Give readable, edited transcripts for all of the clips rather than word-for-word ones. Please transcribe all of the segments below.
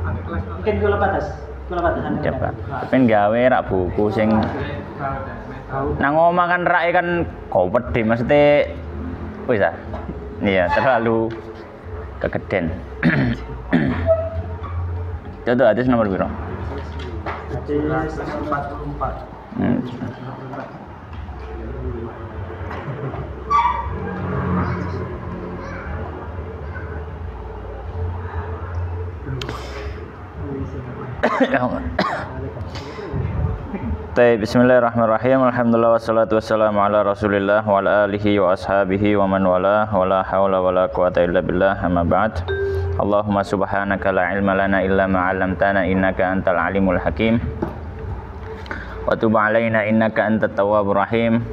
Mungkin kula batas. Coba. Tapi gawe rak buku sing nang omah kan rak kan gede maksudnya wis ah. Iya, terlalu kegeden. Itu hadis nomor berapa? Hadis 44. Bismillahirrahmanirrahim. Alhamdulillah wassalatu wassalamu ala Rasulillah wa ala alihi wa ashabihi wa man wala wa la haula wa la quwata illa billah. Amma ba'd. Allahumma subhanaka la ilma lana illa ma 'allamtana innaka antal alimul hakim. Wa tub 'alaina innaka antat tawwabur rahim.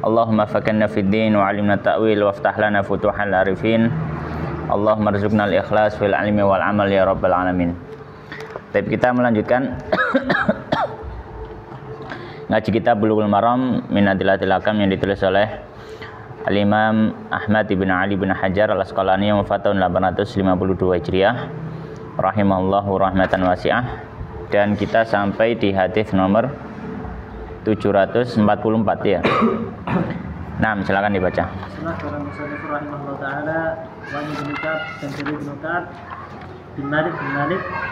Allahumma fakanna fid din wa 'allimna ta'wil waftah lana futuhal arifin. Allahumma rzuqna al-ikhlas fil ilmi wal amal ya rabbal alamin. Tapi kita melanjutkan ngaji kita Bulughul Maram min Adillatil Ahkam yang ditulis oleh Al-Imam Ahmad ibn Ali bin Hajar Al-Asqalani yang wafat tahun 852 Hijriah rahimahullahu rahmatan wasi'ah, dan kita sampai di hadis nomor 744 ya. Nah, silakan dibaca. Bismillahirrahmanirrahim. Rahimahullah taala wa ibnu Ka'ab dan ibnu Ka'ab bin Malik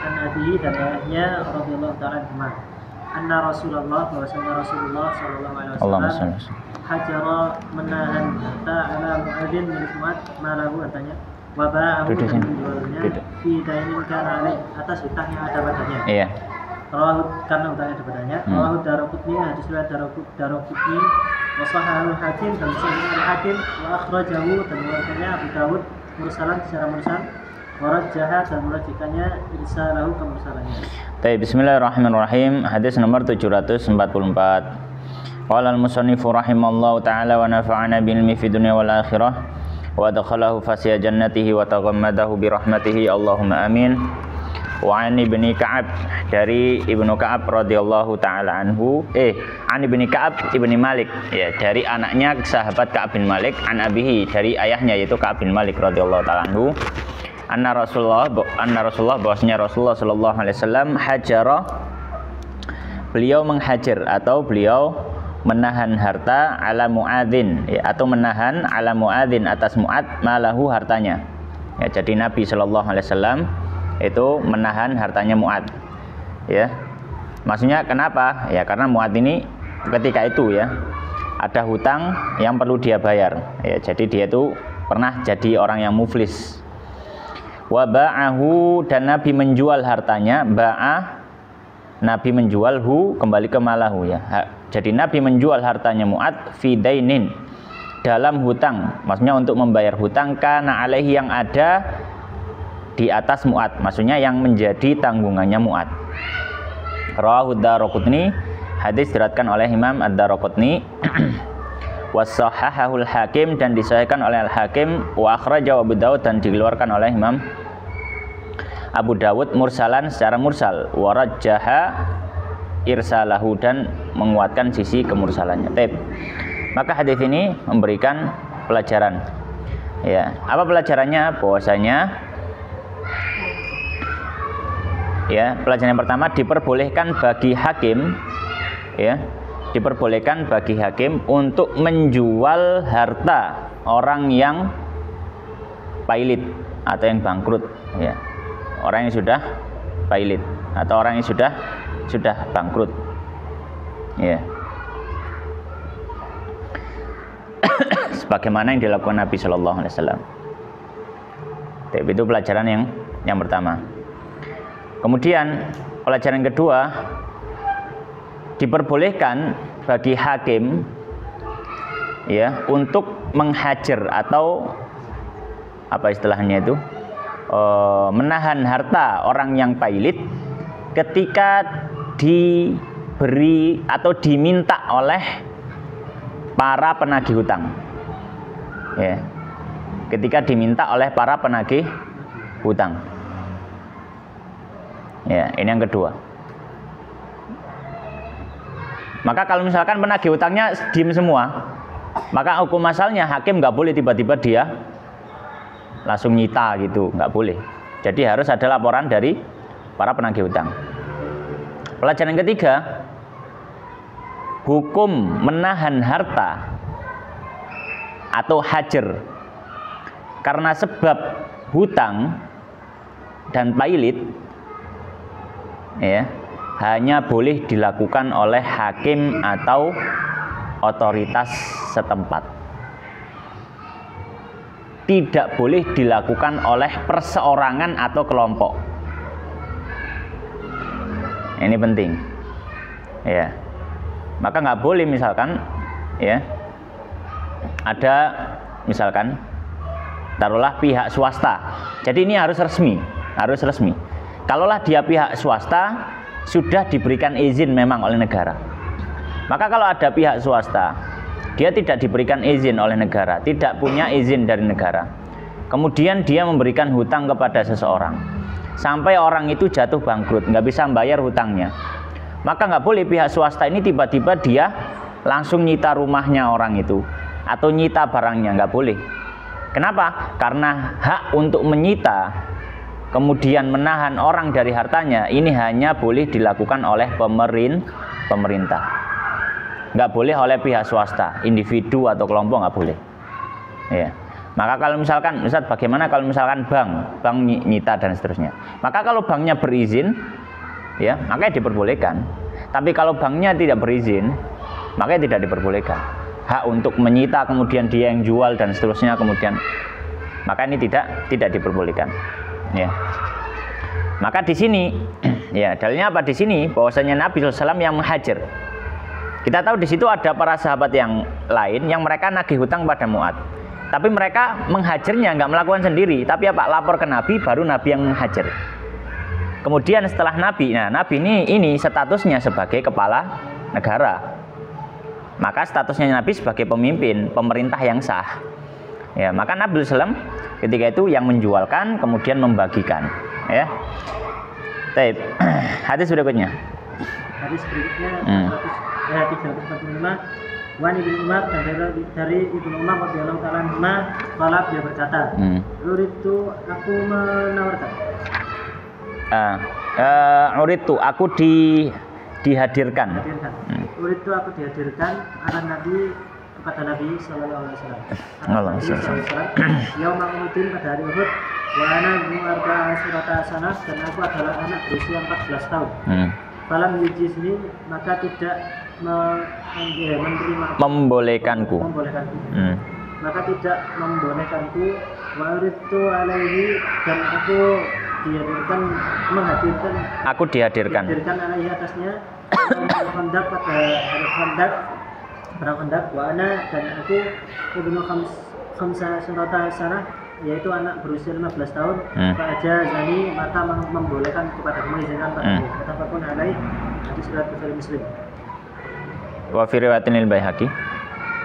an abihi dan ayahnya radhiyallahu taala anhu. Anna Rasulullah bahwasanya Rasulullah sallallahu alaihi wasallam hajara menahan harta ala Mu'adzin milik Mu'adz malahu hartanya wa ba'ahu dan menjualnya fi dainin kana alaih atas hutang yang ada padanya. Iya. Rawahu karena hutangnya ada padanya. Rawahu Daraqutni hadis riwayat Daraqutni wa sahahu Hakim dan sahih Hakim wa akhrajahu dan mengeluarkannya Abu Dawud mursalan secara mursal. Warajjaha dan merajikannya irsalahu ke mursalannya. Baik, bismillahirrahmanirrahim. Hadis nomor 744. Qala al-musannifu rahimallahu ta'ala wa nafa'ana bil ilmi fid dunya wal akhirah wa adkhalahu fasya jannatihi wa taghammadahu bi rahmatihi Allahumma amin. Wa an ibni Ka'ab dari Ibnu Ka'ab radhiyallahu ta'ala anhu an ibni Ka'ab ibni Malik ya, dari anaknya sahabat Ka'ab bin Malik, an abihi dari ayahnya yaitu Ka'ab bin Malik radhiyallahu ta'ala anhu. Anna Rasulullah bahwasanya Rasulullah sallallahu alaihi wasallam hajara, beliau menghajar atau beliau menahan harta ala Mu'adzin ya, atau menahan ala Mu'adzin atas Mu'adz malahu hartanya ya. Jadi Nabi sallallahu alaihi wasallam itu menahan hartanya Mu'adz ya. Maksudnya kenapa? Ya karena Mu'adz ini ketika itu ya ada hutang yang perlu dia bayar ya. Jadi dia itu pernah jadi orang yang muflis. Wa ba'ahu dan Nabi menjual hartanya. Ba'ah Nabi menjual hu kembali ke malahu ya. Jadi Nabi menjual hartanya Mu'adz fi dainin dalam hutang, maksudnya untuk membayar hutang kana alaihi yang ada di atas Mu'adz, maksudnya yang menjadi tanggungannya Mu'adz. Rawahu Daraqutni, hadis diriwayatkan oleh Imam Ad-Daraqutni. Wasahahahul Hakim dan disahihkan oleh Al-Hakim, wa akhrajahu Abu Dawud dan dikeluarkan oleh Imam Abu Dawud mursalan secara mursal, wa rajjaha irsalahu dan menguatkan sisi kemursalannya. Maka hadis ini memberikan pelajaran. Ya, apa pelajarannya? Bahwasanya ya, pelajaran yang pertama diperbolehkan bagi hakim ya, diperbolehkan bagi hakim untuk menjual harta orang yang pailit atau yang bangkrut ya. Orang yang sudah pailit atau orang yang sudah bangkrut ya. Sebagaimana yang dilakukan Nabi Shallallahu Alaihi Wasallam. Itu pelajaran yang pertama. Kemudian pelajaran kedua, diperbolehkan bagi hakim ya untuk menghajar atau apa istilahnya itu menahan harta orang yang pailit ketika diberi atau diminta oleh para penagih hutang ya, ketika diminta oleh para penagih hutang ya. Ini yang kedua. Maka kalau misalkan penagih hutangnya diem semua, maka hukum asalnya hakim nggak boleh tiba-tiba dia langsung nyita gitu, nggak boleh. Jadi harus ada laporan dari para penagih hutang. Pelajaran ketiga, hukum menahan harta atau hajar karena sebab hutang dan pailit ya, hanya boleh dilakukan oleh hakim atau otoritas setempat. Tidak boleh dilakukan oleh perseorangan atau kelompok. Ini penting. Ya. Maka nggak boleh misalkan ya, ada misalkan taruhlah pihak swasta. Jadi ini harus resmi, harus resmi. Kalaulah dia pihak swasta sudah diberikan izin memang oleh negara. Maka kalau ada pihak swasta, dia tidak diberikan izin oleh negara, tidak punya izin dari negara. Kemudian dia memberikan hutang kepada seseorang, sampai orang itu jatuh bangkrut, nggak bisa membayar hutangnya. Maka nggak boleh pihak swasta ini tiba-tiba dia langsung nyita rumahnya orang itu atau nyita barangnya, nggak boleh. Kenapa? Karena hak untuk menyita kemudian menahan orang dari hartanya ini hanya boleh dilakukan oleh pemerintah. Nggak boleh oleh pihak swasta, individu atau kelompok nggak boleh. Ya. Maka kalau misalkan, Ustaz, bagaimana kalau misalkan bank nyita dan seterusnya? Maka kalau banknya berizin, ya, makanya diperbolehkan. Tapi kalau banknya tidak berizin, makanya tidak diperbolehkan. Hak untuk menyita kemudian dia yang jual dan seterusnya kemudian, maka ini tidak diperbolehkan. Ya. Maka di sini, ya, dalilnya apa di sini? Bahwasanya Nabi SAW yang menghajar. Kita tahu di situ ada para sahabat yang lain yang mereka nagih hutang pada Mu'ad. Tapi mereka menghajarnya nggak melakukan sendiri, tapi apa? Lapor ke Nabi, baru Nabi yang menghajar. Kemudian setelah Nabi, nah Nabi ini statusnya sebagai kepala negara. Maka statusnya Nabi sebagai pemimpin, pemerintah yang sah. Ya, maka Nabi SAW ketika itu yang menjualkan, kemudian membagikan. Ya. Baik. Hadis berikutnya. Hadis berikutnya 345. Wan Ibnu Umar, dari Ibnu Umar radhiyallahu ta'ala anhuma, qala, dia berkata, "Uritu, aku menawarkan." Uritu, aku dihadirkan. Uritu, aku dihadirkan ala Nabi, kepada Nabi sallallahu alaihi wasallam. Yaumul Uhud, pada hari Uhud, wa ana mu'arba surata sanah, dan aku adalah anak berusia 14 tahun. Falam yujizni, maka tidak membolehkanku. Maka tidak membolehkanku. Wa uritu alaihi, dan aku dihadirkan alaihi atasnya Khandaq, pada hari Khandaq, perang Khandaq. Wa ana, dan aku ibnu khamsa surata sanah, yaitu anak berusia 15 tahun. Fa'ajazani, maka membolehkan kepada mengizinkan padaku. Muttafaqun alaih, hadis riwayat Bukhari Muslim. Wa fi riwayatin lil Baihaqi.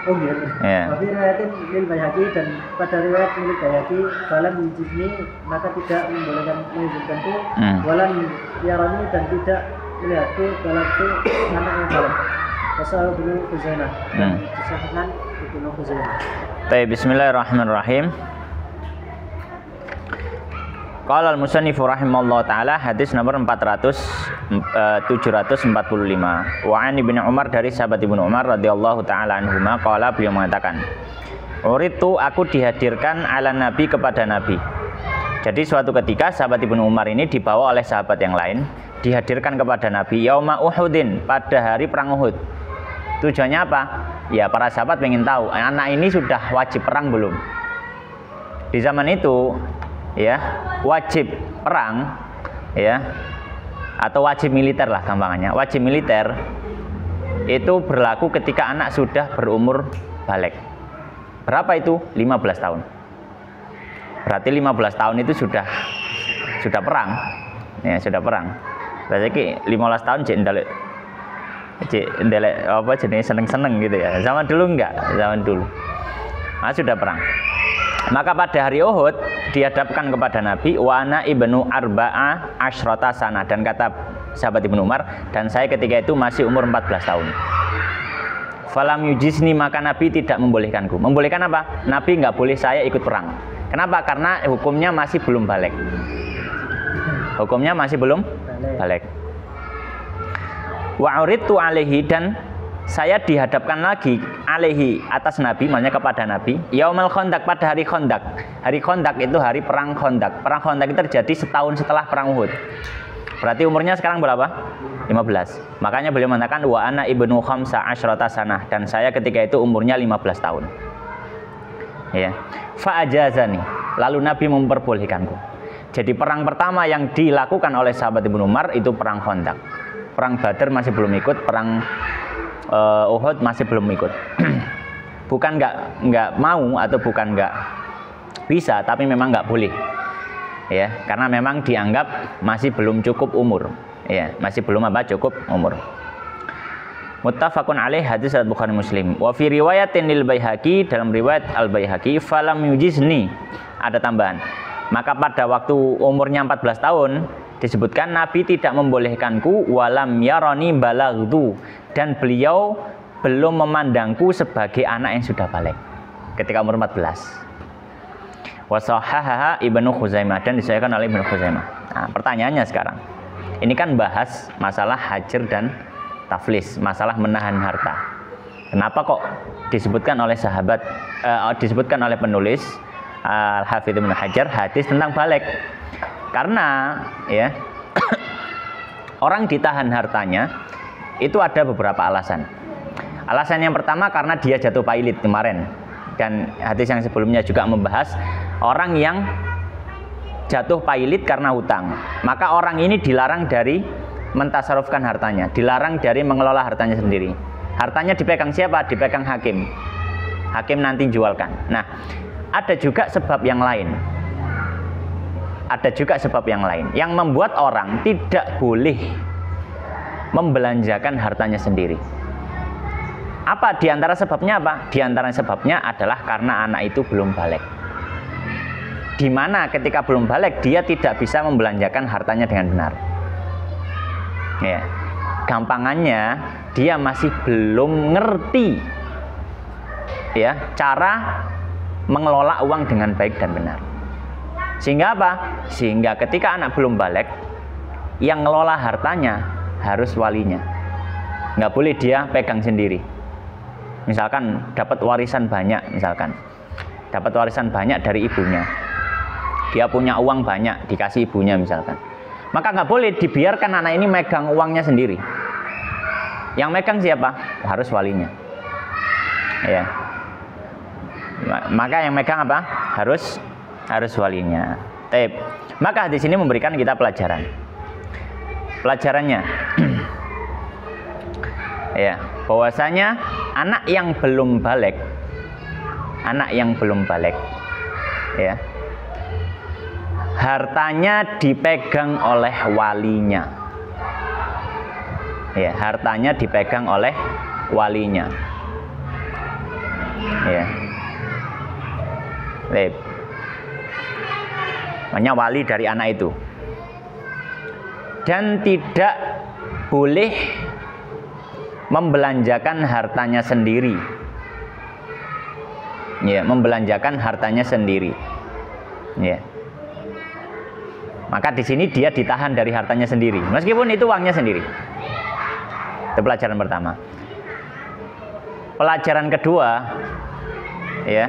Oh iya. Yeah. Wa fi riwayatin lil Baihaqi, dan pada riwayat lil Baihaqi, falam yujizni, maka tidak membolehkan mengizinkanku. Walan yarani, dan tidak melihatku, balagtu, anak yang balagh. Wasal Ibnu Khuzaimah, dan disahihkan Ibnu Khuzaimah. Baik, bismillahirrahmanirrahim. Qala al-musannifu rahimallahu taala, hadis nomor 745. Wa an Ibnu Umar, dari sahabat Ibnu Umar radhiyallahu taala anhuma, qala, beliau mengatakan, "Uritu, aku dihadirkan ala Nabi, kepada Nabi." Jadi suatu ketika sahabat Ibnu Umar ini dibawa oleh sahabat yang lain, dihadirkan kepada Nabi yauma Uhudin, pada hari perang Uhud. Tujuannya apa? Ya, para sahabat ingin tahu anak ini sudah wajib perang belum. Di zaman itu, ya, wajib perang, ya, atau wajib militer lah gampangannya. Wajib militer itu berlaku ketika anak sudah berumur balik. Berapa itu? 15 tahun. Berarti 15 tahun itu sudah perang. Ya, sudah perang. Berarti 15 tahun ndelek apa jenis seneng-seneng gitu ya. Zaman dulu enggak, zaman dulu. Nah, sudah perang. Maka pada hari Uhud dihadapkan kepada Nabi wa ana ibnu arba'a asyrata sana, dan kata sahabat Ibnu Umar, dan saya ketika itu masih umur 14 tahun. Falam yujizni, maka Nabi tidak membolehkanku. Membolehkan apa? Nabi nggak boleh saya ikut perang. Kenapa? Karena hukumnya masih belum balik. hukumnya masih belum balik. Wa uridtu alaihi, dan saya dihadapkan lagi alaihi, atas Nabi, maksudnya kepada Nabi, yaumul Khandaq, pada hari Khandaq. Hari Khandaq itu hari perang Khandaq. Perang Khandaq itu terjadi setahun setelah perang Uhud. Berarti umurnya sekarang berapa? 15. Makanya beliau mengatakan wa ana ibnu khamsa asyrata sanah, dan saya ketika itu umurnya 15 tahun. Ya. Fa ajazani, lalu Nabi memperbolehkanku. Jadi perang pertama yang dilakukan oleh sahabat Ibnu Umar itu perang Khandaq. Perang Badar masih belum ikut, perang Uhud masih belum ikut. Bukan nggak mau atau bukan nggak bisa, tapi memang nggak boleh. Ya, karena memang dianggap masih belum cukup umur. Ya, masih belum cukup umur. Muttafaqun alaih, hadis riwayat Bukhari Muslim. Wa fi riwayatin lil Baihaqi, dalam riwayat Al Baihaqi, falam yujizni, ada tambahan. Maka pada waktu umurnya 14 tahun disebutkan Nabi tidak membolehkanku, walam yarani balagdu, dan beliau belum memandangku sebagai anak yang sudah balik ketika umur 14. Wasahaha Ibnu Khuzaimah, dan disahihkan oleh Ibnu Khuzaimah. Nah, pertanyaannya sekarang, ini kan bahas masalah hajar dan taflis, masalah menahan harta. Kenapa kok disebutkan oleh sahabat, disebutkan oleh penulis Al-Hafidz Ibnu Hajar hadis tentang balik? Karena ya orang ditahan hartanya itu ada beberapa alasan. Alasan yang pertama karena dia jatuh pailit kemarin, dan hadis yang sebelumnya juga membahas orang yang jatuh pailit karena hutang. Maka orang ini dilarang dari mentasarufkan hartanya, dilarang dari mengelola hartanya sendiri. Hartanya dipegang siapa? Dipegang hakim. Hakim nanti jualkan. Nah, ada juga sebab yang lain. Ada juga sebab yang lain yang membuat orang tidak boleh membelanjakan hartanya sendiri. Apa diantara sebabnya apa? Diantara sebabnya adalah karena anak itu belum balik. Dimana ketika belum balik dia tidak bisa membelanjakan hartanya dengan benar. Ya, gampangannya dia masih belum ngerti ya cara mengelola uang dengan baik dan benar. Sehingga apa? Sehingga ketika anak belum balik, yang ngelola hartanya harus walinya. Nggak boleh dia pegang sendiri. Misalkan dapat warisan banyak, dapat warisan banyak dari ibunya. Dia punya uang banyak, dikasih ibunya misalkan. Maka nggak boleh dibiarkan anak ini megang uangnya sendiri. Yang megang siapa? Harus walinya. Ya. Maka yang megang apa? Harus walinya. Taib. Maka di sini memberikan kita pelajaran. Pelajarannya, ya, bahwasanya anak yang belum balik, ya, hartanya dipegang oleh walinya. Ya, hartanya dipegang oleh walinya. Ya. Taib. Makanya wali dari anak itu, dan tidak boleh membelanjakan hartanya sendiri. Ya, membelanjakan hartanya sendiri. Ya. Maka di sini dia ditahan dari hartanya sendiri, meskipun itu uangnya sendiri. Itu pelajaran pertama. Pelajaran kedua, ya,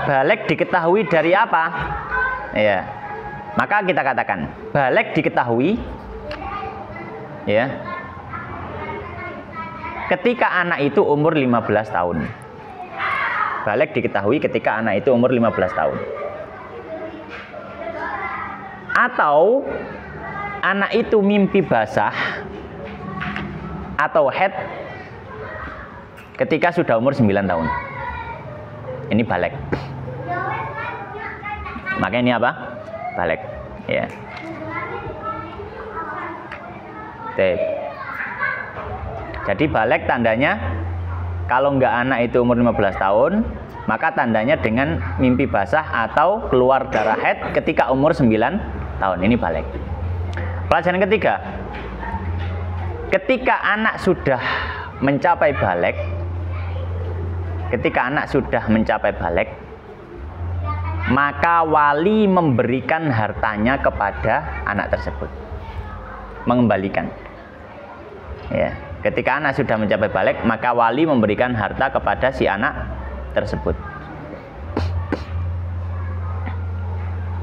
balik diketahui dari apa? Ya, maka kita katakan balik diketahui, ya, ketika anak itu umur 15 tahun. Balik diketahui ketika anak itu umur 15 tahun. Atau anak itu mimpi basah atau haid ketika sudah umur 9 tahun. Ini balik. Maka ini apa? Balik. Ya. Tep. Jadi balik tandanya kalau enggak anak itu umur 15 tahun, maka tandanya dengan mimpi basah atau keluar darah haid ketika umur 9 tahun. Ini balik. Pelajaran ketiga, ketika anak sudah mencapai balik, maka wali memberikan hartanya kepada anak tersebut, mengembalikan. Ya, ketika anak sudah mencapai balik, maka wali memberikan harta kepada si anak tersebut.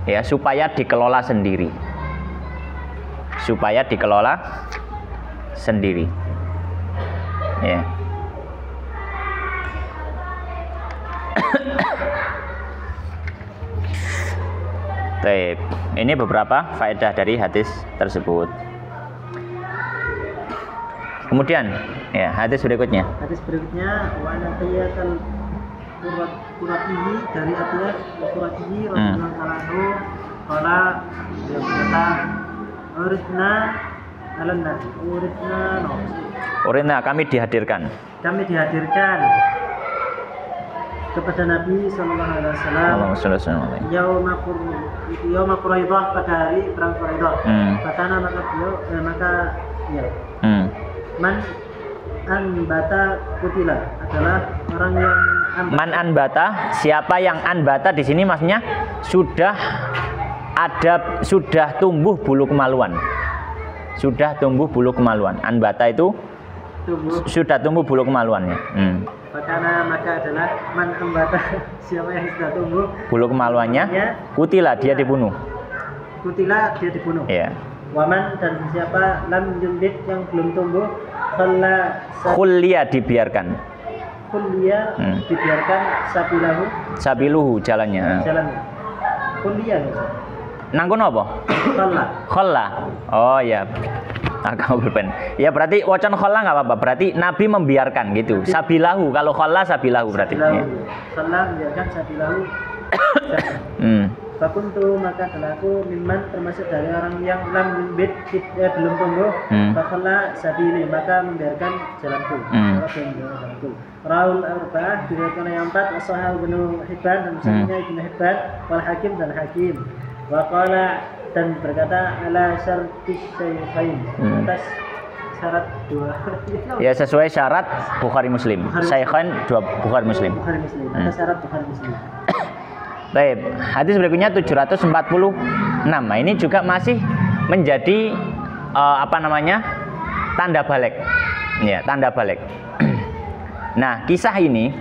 Ya, supaya dikelola sendiri. Supaya dikelola sendiri. Ya. Baik, ini beberapa faedah dari hadis tersebut. Kemudian, ya, hadis berikutnya. Hadis berikutnya wa natiyatul Quratihi dari Atiyah Quratihi radhiyallahu anhu qala dia berkata uridna alannas uridna kami dihadirkan kepada Nabi sallallahu alaihi wasallam yauma Quraidah pada hari perang Quraidah. Maka man anbata kutila adalah orang yang man anbata, siapa yang anbata di sini maksudnya sudah tumbuh bulu kemaluan. Sudah tumbuh bulu kemaluan. Anbata itu sudah tumbuh bulu kemaluannya. Maka adalah man anbata siapa yang sudah tumbuh bulu kemaluannya, kutila dia dibunuh. Iya. Waman dan siapa lam yumbit yang belum tumbuh khulliya dibiarkan sabiluhu jalannya khulliya nangkun apa? Khalla. Oh ya, agak berpen. Ya berarti wacan khalla nggak apa-apa. Berarti Nabi membiarkan gitu. Sabilahu, kalau khalla sabilahu berarti. Khalla membiarkan sabilahu. Fakuntu maka telaku mimman termasuk dari orang yang lam yumbit belum tumbuh. Fakhalla sabili maka membiarkan jalanku. Raul arba'ah diriwayatkan yang 4 as-Sahih Ibnu Hibban dan Musnadnya Ibnu Hibban wal Hakim dan Hakim. Wa qala dan berkata ala syartis syaikhain atas syarat dua. Ya sesuai syarat Bukhari Muslim. Syaikhain dua Bukhari Muslim. Atas syarat Bukhari Muslim. Baik, hadis berikutnya 746. Nah, ini juga masih menjadi tanda balik. Ya, tanda balik. Nah, kisah ini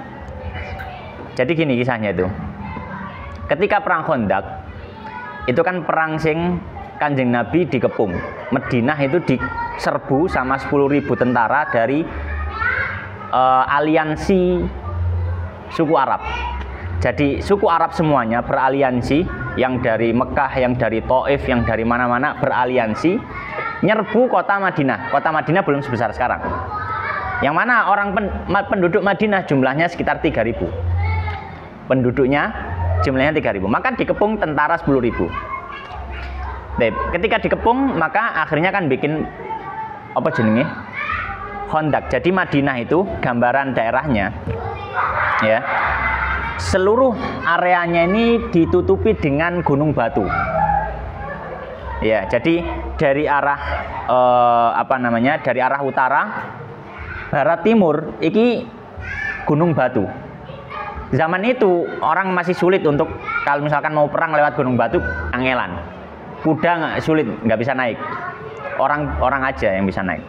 jadi gini kisahnya itu. Ketika perang Khandaq itu kan perang sing Kanjeng Nabi dikepung. Madinah itu diserbu sama 10.000 tentara dari aliansi suku Arab. Jadi suku Arab semuanya beraliansi, yang dari Mekah, yang dari Taif, yang dari mana-mana beraliansi nyerbu kota Madinah. Kota Madinah belum sebesar sekarang. Yang mana orang penduduk Madinah jumlahnya sekitar 3.000. Penduduknya jumlahnya 3.000. Maka dikepung tentara 10.000. Ketika dikepung maka akhirnya kan bikin Khandaq. Jadi Madinah itu gambaran daerahnya ya. Seluruh areanya ini ditutupi dengan gunung batu. Ya, jadi dari arah dari arah utara, barat, timur iki gunung batu. Zaman itu orang masih sulit untuk kalau misalkan mau perang lewat gunung batu, angelan. Kuda nggak bisa naik. Orang aja yang bisa naik.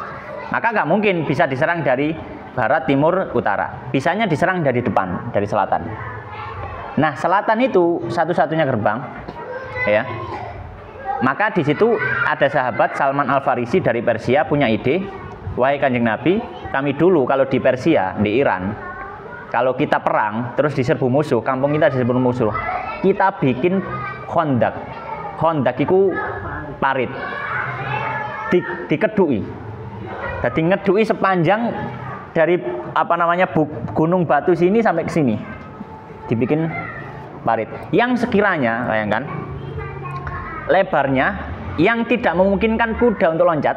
Maka nggak mungkin bisa diserang dari barat, timur, utara. Bisanya diserang dari depan, dari selatan. Nah, selatan itu satu-satunya gerbang, ya. Maka di situ ada sahabat Salman Al-Farisi dari Persia punya ide, wahai Kanjeng Nabi, kami dulu kalau di Persia, di Iran, kalau kita perang terus diserbu musuh, kampung kita diserbu musuh, kita bikin Khandaq. Khandaq itu parit, dikedui. Jadi ngedui sepanjang dari gunung batu sini sampai ke sini. Dibikin parit yang sekiranya, bayangkan, lebarnya yang tidak memungkinkan kuda untuk loncat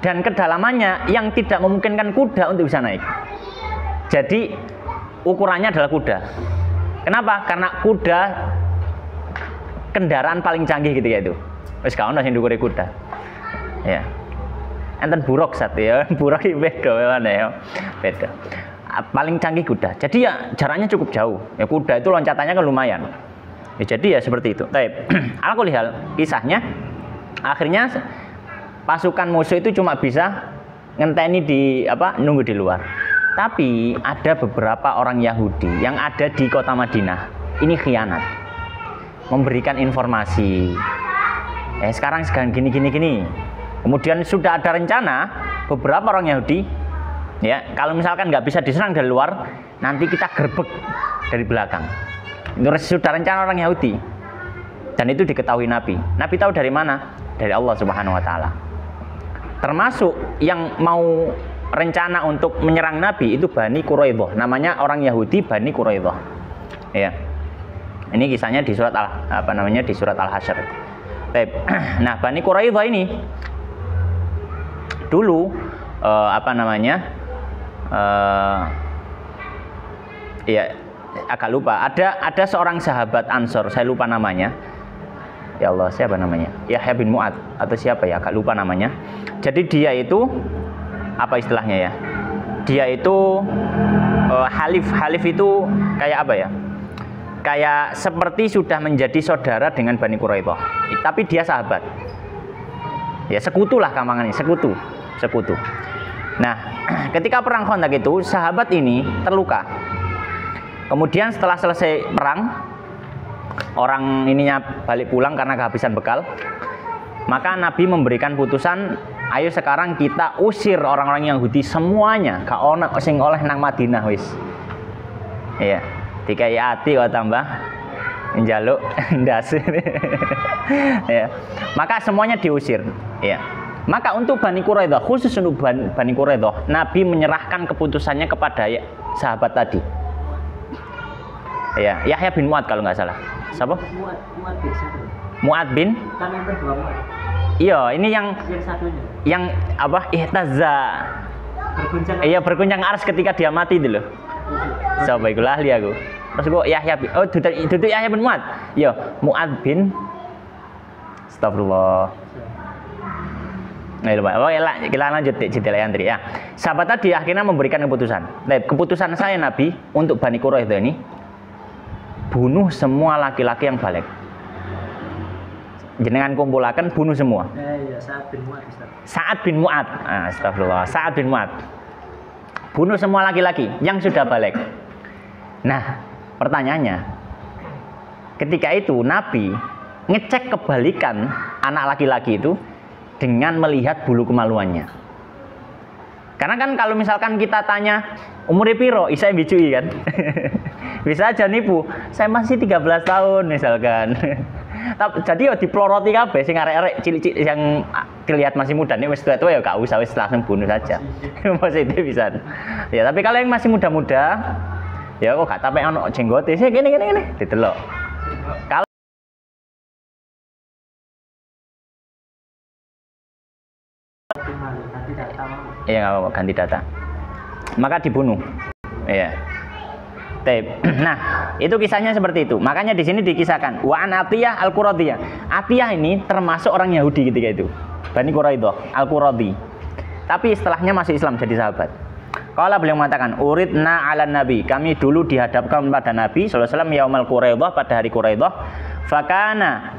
dan kedalamannya yang tidak memungkinkan kuda untuk bisa naik. Jadi ukurannya adalah kuda. Kenapa? Karena kuda kendaraan paling canggih gitu ya itu. Wis gak ono sing ndukure kuda. Ya. Enten buruk sat ya, buruk iki beda ya. Beda. paling canggih kuda. Jadi ya jaraknya cukup jauh. Ya kuda itu loncatannya kan lumayan. Ya, jadi ya seperti itu. Baik. Alkulihal kisahnya akhirnya pasukan musuh itu cuma bisa ngenteni di nunggu di luar. Tapi ada beberapa orang Yahudi yang ada di kota Madinah. Ini khianat. Memberikan informasi. Sekarang gini. Kemudian sudah ada rencana beberapa orang Yahudi, ya kalau misalkan nggak bisa diserang dari luar, nanti kita gerbek dari belakang. Itu sudah rencana orang Yahudi. Dan itu diketahui Nabi. Nabi tahu dari mana? Dari Allah Subhanahu Wa Taala. Termasuk yang mau rencana untuk menyerang Nabi itu Bani Quraidah. Namanya orang Yahudi Bani Quraidah. Ya. Ini kisahnya di surat di surat Al-Hasyr. Nah, Bani Quraidah ini dulu ya agak lupa. Ada seorang sahabat Ansor, saya lupa namanya. Ya Allah, siapa namanya? Yahya bin Mu'ad atau siapa ya? Agak lupa namanya. Jadi dia itu apa istilahnya ya? Dia itu halif itu kayak apa ya? Kayak seperti sudah menjadi saudara dengan Bani Quraidah. Tapi dia sahabat. Ya sekutu lah kampangan ini, sekutu. Nah, ketika perang Khandaq itu sahabat ini terluka. Kemudian setelah selesai perang, orang ininya balik pulang karena kehabisan bekal. Maka Nabi memberikan putusan, ayo sekarang kita usir orang-orang Yahudi semuanya, gak ono sing oleh nang Madinah wis. Iya, dikai ati kok tambah njaluk ndas. Ya. Maka semuanya diusir, ya. Maka untuk Bani Quraidah, khusus untuk Bani Quraidah, Nabi menyerahkan keputusannya kepada sahabat tadi. Ya, Yahya bin Mu'ad kalau nggak salah. Siapa? Mu'ad bin? Kan yang kedua Mu'ad. Iya, ini yang satunya. Yang ihtaza. Iya, berguncang ars ketika dia mati itu loh. Coba iku ahli aku. Terus gua Yahya bin duduk Yahya bin Mu'ad. Iya, Mu'ad bin Astagfirullah. Nah, kita lanjut cerita Andri ya. Sahabat tadi akhirnya memberikan keputusan. Nah, keputusan saya Nabi untuk Bani Quraidah ini bunuh semua laki-laki yang balik. Jenengan kumpulakan bunuh semua. Iya, Sa'ad bin Mu'ad. Sa'ad bin Mu'ad. Astagfirullah. Sa'ad bin Mu'ad. Bunuh semua laki-laki yang sudah balik. Nah, pertanyaannya, ketika itu Nabi ngecek kebalikan anak laki-laki itu dengan melihat bulu kemaluannya. Karena kan kalau misalkan kita tanya umurnya piro, saya bicui kan. Bisa aja nipu. Saya masih 13 tahun misalkan. Jadi ya diploroti kabeh sing arek-arek cilik-cilik yang dilihat masih muda nih wis tua-tua ya gak usah, wis langsung bunuh saja. Positif bisa. Ya tapi kalau yang masih muda-muda ya kok gak tapek ono jenggote sih gini ditelok. Kalau iya nggak apa-apa, ganti data. Maka dibunuh. Iya. Nah, itu kisahnya seperti itu. Makanya di sini dikisahkan wa an Atiyah al-Quradiyah. Atiyah ini termasuk orang Yahudi ketika itu. Bani Quraidah al-Quradi. Tapi setelahnya masih Islam jadi sahabat. Kalau beliau mengatakan uridna ala nabi, kami dulu dihadapkan pada Nabi sallallahu alaihi wasallam yaumal Quraidah, pada hari Quraidah. Fakana,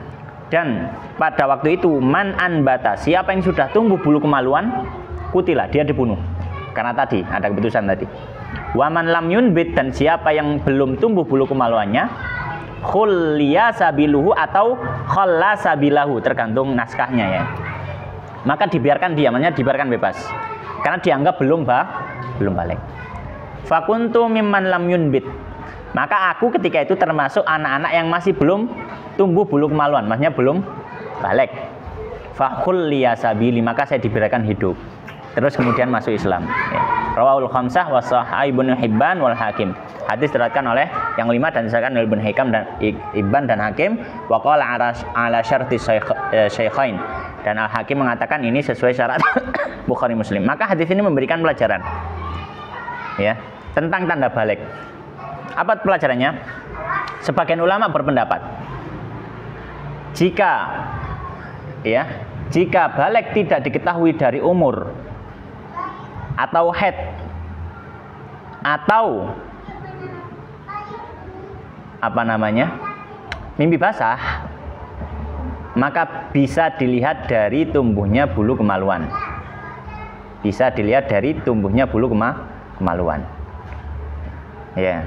dan pada waktu itu man anbata, siapa yang sudah tumbuh bulu kemaluan, kutilah, dia dibunuh. Karena tadi ada keputusan tadi. Waman lam yunbit, dan siapa yang belum tumbuh bulu kemaluannya, khulliya sabiluhu atau khalla sabilahu, tergantung naskahnya ya. Maka dibiarkan dia, maksudnya dibiarkan bebas. Karena dianggap belum balik. Fakuntu mimman lam yunbit. Maka aku ketika itu termasuk anak-anak yang masih belum tumbuh bulu kemaluan, maksudnya belum balik. Fakhulliya sabili, maka saya diberikan hidup. Terus kemudian masuk Islam. Ya. Rawahul khamsah wa sahih Ibnu Hibban wal Hakim. Hadis diriwayatkan oleh yang 5 dan disahkan oleh Ibnu Hikam dan Ibban dan Hakim. Wa qala ala syarti syaikhain. Dan Al Hakim mengatakan ini sesuai syarat Bukhari Muslim. Maka hadis ini memberikan pelajaran ya tentang tanda balik. Apa pelajarannya? Sebagian ulama berpendapat jika balik tidak diketahui dari umur atau haid atau apa namanya, mimpi basah, maka bisa dilihat dari tumbuhnya bulu kemaluan. Bisa dilihat dari tumbuhnya bulu kemaluan. Ya.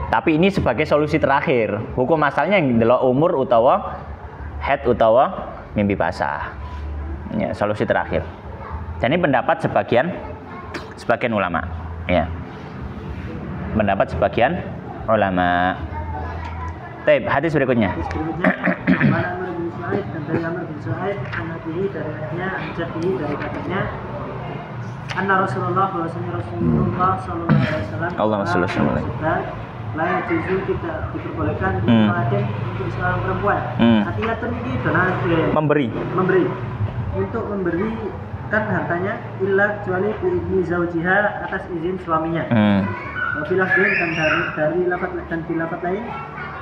Tapi ini sebagai solusi terakhir. Hukum asalnya yang delok umur utawa head utawa mimpi basah. Ya, solusi terakhir. Dan ini pendapat sebagian ulama. Ya. Pendapat sebagian ulama. Baik, hadis berikutnya. Hadis berikutnya, Amr bin Shu'aib, dan dari Amr bin Shu'aib, anaknya dari ayahnya, anjatihi dari kakaknya, anna Rasulullah bahwasanya Rasulullah sallallahu alaihi wasallam, Allahumma shalli alaihi wasallam, la yajuzu, tidak diperbolehkan untuk seorang perempuan. Artinya ini memberi untuk memberikan hartanya illa kecuali biizni zaujiha, atas izin suaminya. Wabilah dan dari lafaz dan di lafaz lain,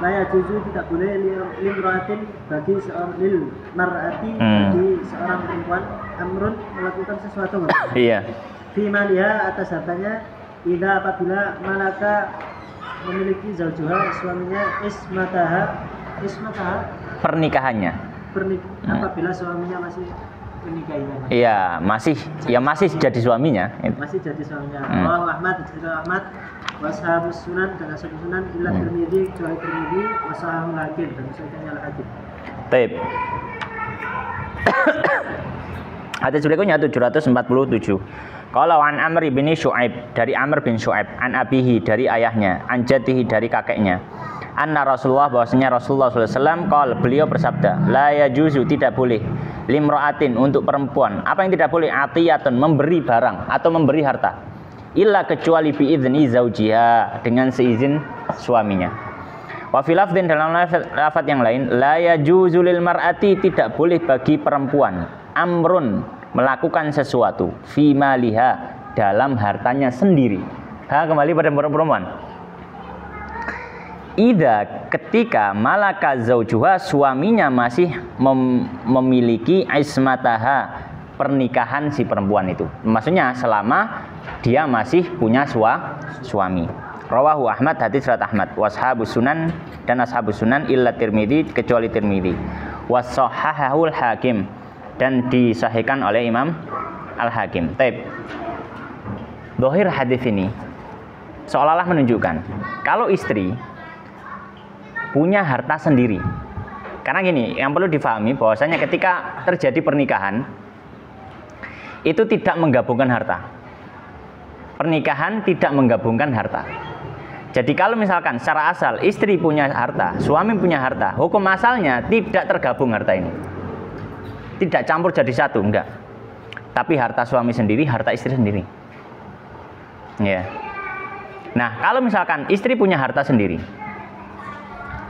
la yajuzu, tidak boleh limra'atin, bagi seorang lil mar'ati, bagi seorang perempuan, amrun, melakukan sesuatu. Iya. Fi maliha, atas hartanya, idza apabila malaka, memiliki zaujuha, suaminya, ismataha pernikahannya. Apabila suaminya masih menikahinya. Iya, masih jadi suaminya. Masih jadi suaminya. Rawahu Ahmad, Ahmad, washabus sunan, dan ashabus sunan, illa Tirmidzi, kecuali Tirmidzi, wasahahul Hakim, dan sahihnya Al-Hakim. Baik. Hadis berikutnya 747. Qala an Amr bin Shu'aib, dari Amr bin Shu'aib, an abihi, dari ayahnya, an jaddihi, dari kakeknya, anna Rasulullah, bahwasanya Rasulullah SAW qala, beliau bersabda, la yajuzu, tidak boleh, limra'atin, untuk perempuan, apa yang tidak boleh, atiyatun, memberi barang atau memberi harta, illa kecuali biizni zaujiha, dengan seizin suaminya. Wa fil lafdhin, dalam lafaz yang lain, la yajuzu lil mar'ati, tidak boleh bagi perempuan, amrun, melakukan sesuatu, fi maliha, dalam hartanya sendiri. Kembali pada perempuan. Ida, ketika malaka zaujuha, suaminya masih memiliki ismataha, pernikahan si perempuan itu. Maksudnya selama dia masih punya suami. Rawahu Ahmad, hadis riwayat Ahmad, washabus sunan, dan ashabus sunan, illa Tirmidzi, kecuali Tirmidzi, wasahhahul Hakim, dan disahihkan oleh Imam Al-Hakim. Taib. Zahir hadis ini seolah-olah menunjukkan kalau istri punya harta sendiri. Karena gini, yang perlu difahami bahwasanya ketika terjadi pernikahan itu tidak menggabungkan harta. Pernikahan tidak menggabungkan harta. Jadi kalau misalkan secara asal istri punya harta, suami punya harta, hukum asalnya tidak tergabung harta ini. Tidak campur jadi satu, enggak. Tapi harta suami sendiri, harta istri sendiri. Ya. Nah, kalau misalkan istri punya harta sendiri,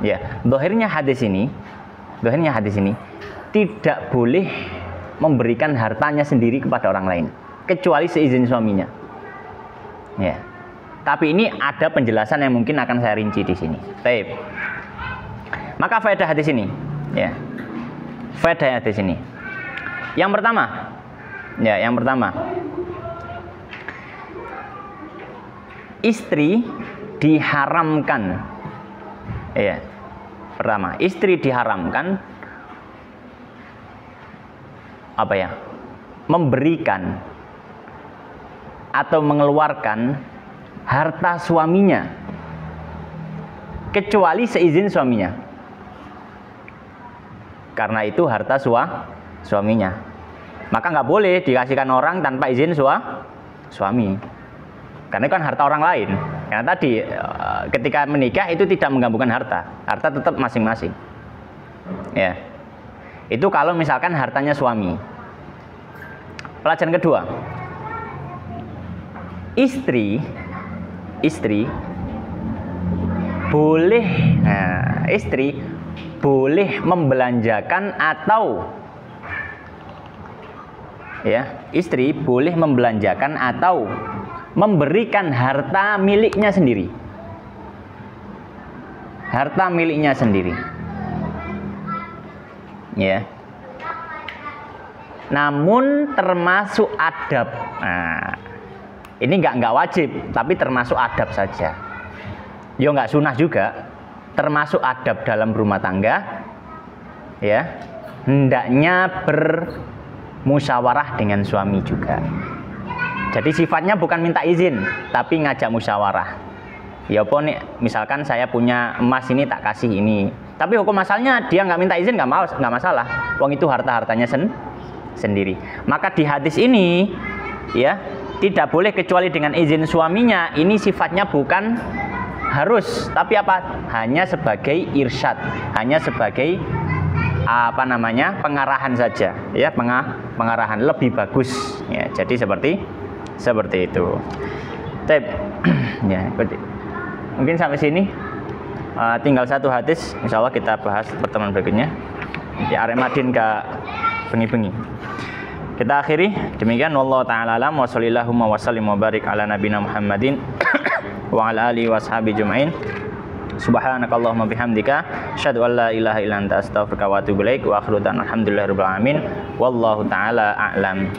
ya, zahirnya hadis ini tidak boleh memberikan hartanya sendiri kepada orang lain, kecuali seizin suaminya. Ya. Tapi ini ada penjelasan yang mungkin akan saya rinci di sini. Baik. Maka faedah hadis ini, ya. Faedah hadis ini. Yang pertama, istri diharamkan. Ya. Pertama, istri diharamkan apa ya? Memberikan atau mengeluarkan harta suaminya kecuali seizin suaminya. Karena itu harta suaminya, maka nggak boleh dikasihkan orang tanpa izin suami, karena itu kan harta orang lain. Karena tadi ketika menikah itu tidak menggabungkan harta tetap masing-masing. Ya, itu kalau misalkan hartanya suami. Pelajaran kedua, istri boleh, istri boleh membelanjakan atau, ya, istri boleh membelanjakan atau memberikan harta miliknya sendiri. Harta miliknya sendiri. Ya. Namun termasuk adab. Nah, Ini nggak wajib, tapi termasuk adab saja. Yo nggak sunnah juga, termasuk adab dalam rumah tangga. Ya, hendaknya bermusyawarah dengan suami juga. Jadi sifatnya bukan minta izin, tapi ngajak musyawarah. Ya apa nih, misalkan saya punya emas ini tak kasih ini, tapi hukum asalnya dia nggak minta izin nggak masalah. Wong itu harta-hartanya sendiri. Maka di hadis ini, ya, tidak boleh kecuali dengan izin suaminya. Ini sifatnya bukan harus, tapi apa? Hanya sebagai irsyad, hanya sebagai pengarahan saja, ya, pengarahan lebih bagus, ya. Jadi seperti itu. Ya, mungkin sampai sini. Tinggal satu hadis, insya Allah kita bahas pertemuan berikutnya. Di Arek Madin ke bengi-bengi. Kita akhiri demikian, wallahu taala alam, wa sallallahu wa sallim wa barik ala nabiyina Muhammadin wa ala alihi washabi jumain. Subhanakallahumma bihamdika asyhadu an la ilaha illa anta astaghfiruka wa atubu ilaik wa akhiru da'wana alhamdulillahirabbil alamin wallahu taala a'lam.